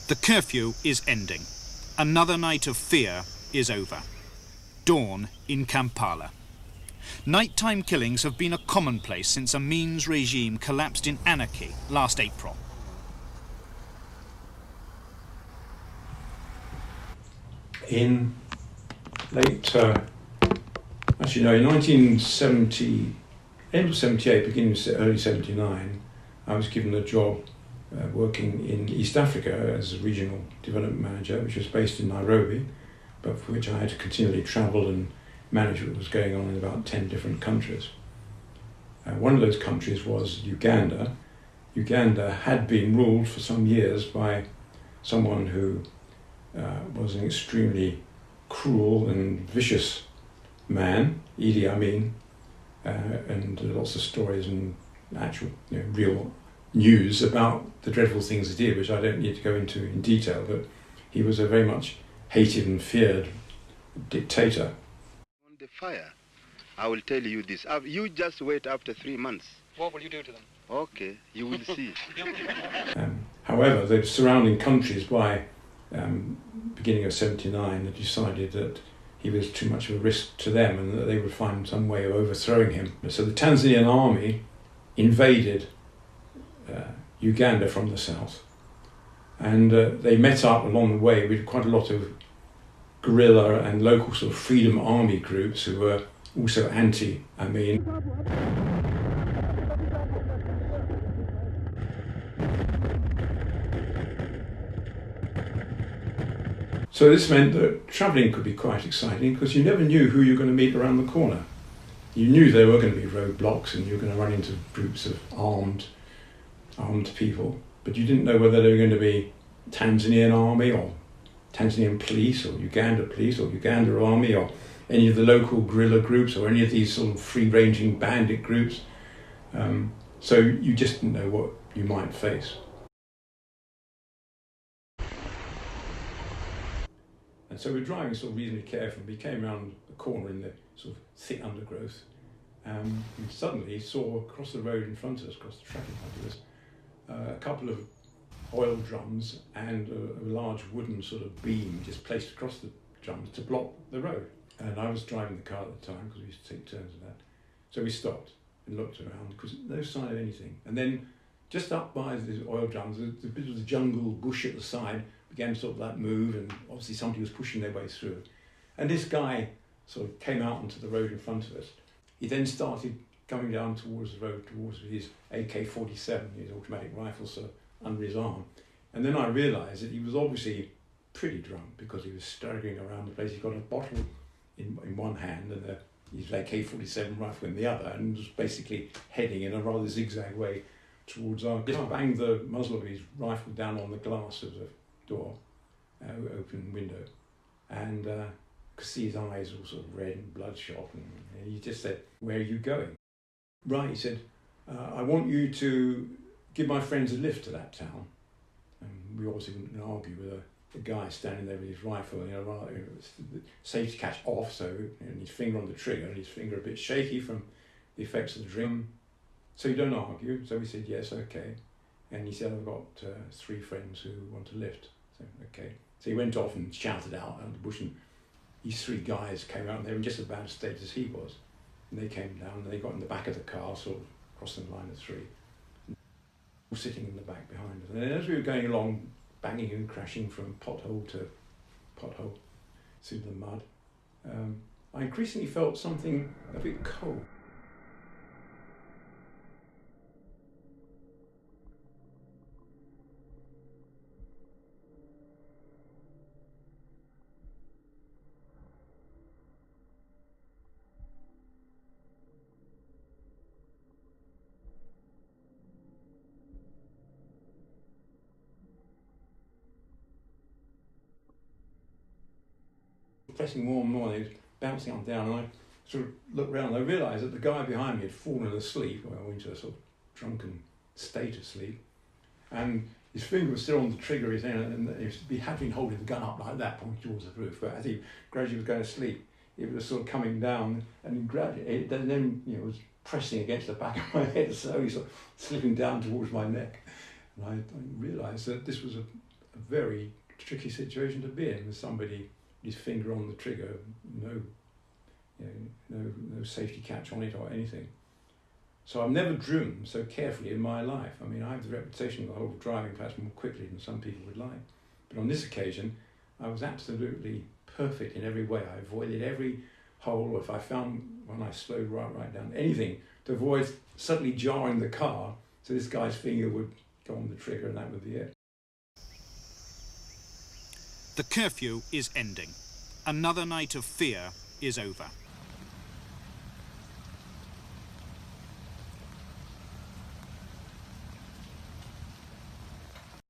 The curfew is ending. Another night of fear is over. Dawn in Kampala. Nighttime killings have been a commonplace since Amin's regime collapsed in anarchy last April. In in 1970, end of 78, beginning of early 79, I was given a job working in East Africa as a regional development manager, which was based in Nairobi, but for which I had to continually travel and manage what was going on in about 10 different countries. One of those countries was Uganda. Uganda had been ruled for some years by someone who was an extremely cruel and vicious man, Idi Amin, and lots of stories and actual real news about the dreadful things he did, which I don't need to go into in detail, but he was a very much hated and feared dictator. On the fire, I will tell you this. You just wait after 3 months. What will you do to them? Okay, you will see. However, the surrounding countries by beginning of 79 had decided that he was too much of a risk to them and that they would find some way of overthrowing him. So the Tanzanian army invaded Uganda from the south, and they met up along the way with quite a lot of guerrilla and local sort of freedom army groups who were also anti-Amin. So this meant that travelling could be quite exciting because you never knew who you were going to meet around the corner. You knew there were going to be roadblocks and you were going to run into groups of armed people, but you didn't know whether they were going to be Tanzanian army or Tanzanian police or Uganda army or any of the local guerrilla groups or any of these sort of free-ranging bandit groups. So you just didn't know what you might face. And so we're driving sort of reasonably carefully. We came around the corner in the sort of thick undergrowth, and suddenly saw across the road in front of us, across the traffic light of us, a couple of oil drums and a large wooden sort of beam just placed across the drums to block the road. And I was driving the car at the time because we used to take turns of that. So we stopped and looked around because no sign of anything. And then just up by the oil drums, a bit of the jungle bush at the side began to sort of like move, and obviously somebody was pushing their way through. And this guy sort of came out onto the road in front of us. He then started coming down towards the road, towards his AK-47, his automatic rifle, sort of under his arm. And then I realised that he was obviously pretty drunk because he was staggering around the place. He got a bottle in one hand and his AK-47 rifle in the other, and was basically heading in a rather zigzag way towards our car. Just banged the muzzle of his rifle down on the glass of the door, open window, and could see his eyes all sort of red and bloodshot, and he just said, "Where are you going?" "Right," he said, "I want you to give my friends a lift to that town." And we obviously wouldn't argue with a guy standing there with his rifle, safety catch off, so his finger on the trigger, and his finger a bit shaky from the effects of the drink. So you don't argue. So we said, "Yes, okay." And he said, "I've got 3 friends who want a lift." So, okay. So he went off and shouted out the bush, and these 3 guys came out, and they were in just as bad a state as he was. And they came down, and they got in the back of the car, sort of crossing the line of 3, sitting in the back behind us. And then as we were going along, banging and crashing from pothole to pothole through the mud, I increasingly felt something a bit cold. Pressing more and more, and he was bouncing up and down, and I sort of looked round and I realised that the guy behind me had fallen asleep, or into a sort of drunken state of sleep, and his finger was still on the trigger of his hand, and he had been holding the gun up like that, pointing towards the roof, but as he gradually was going to sleep, it was sort of coming down, and gradually, it then was pressing against the back of my head, slowly sort of slipping down towards my neck, and I realised that this was a a very tricky situation to be in, with somebody, his finger on the trigger, no safety catch on it or anything. So I've never driven so carefully in my life. I mean, I have the reputation of the whole driving perhaps more quickly than some people would like. But on this occasion, I was absolutely perfect in every way. I avoided every hole, or if I found when I slowed right down, anything to avoid suddenly jarring the car, so this guy's finger would go on the trigger and that would be it. The curfew is ending. Another night of fear is over.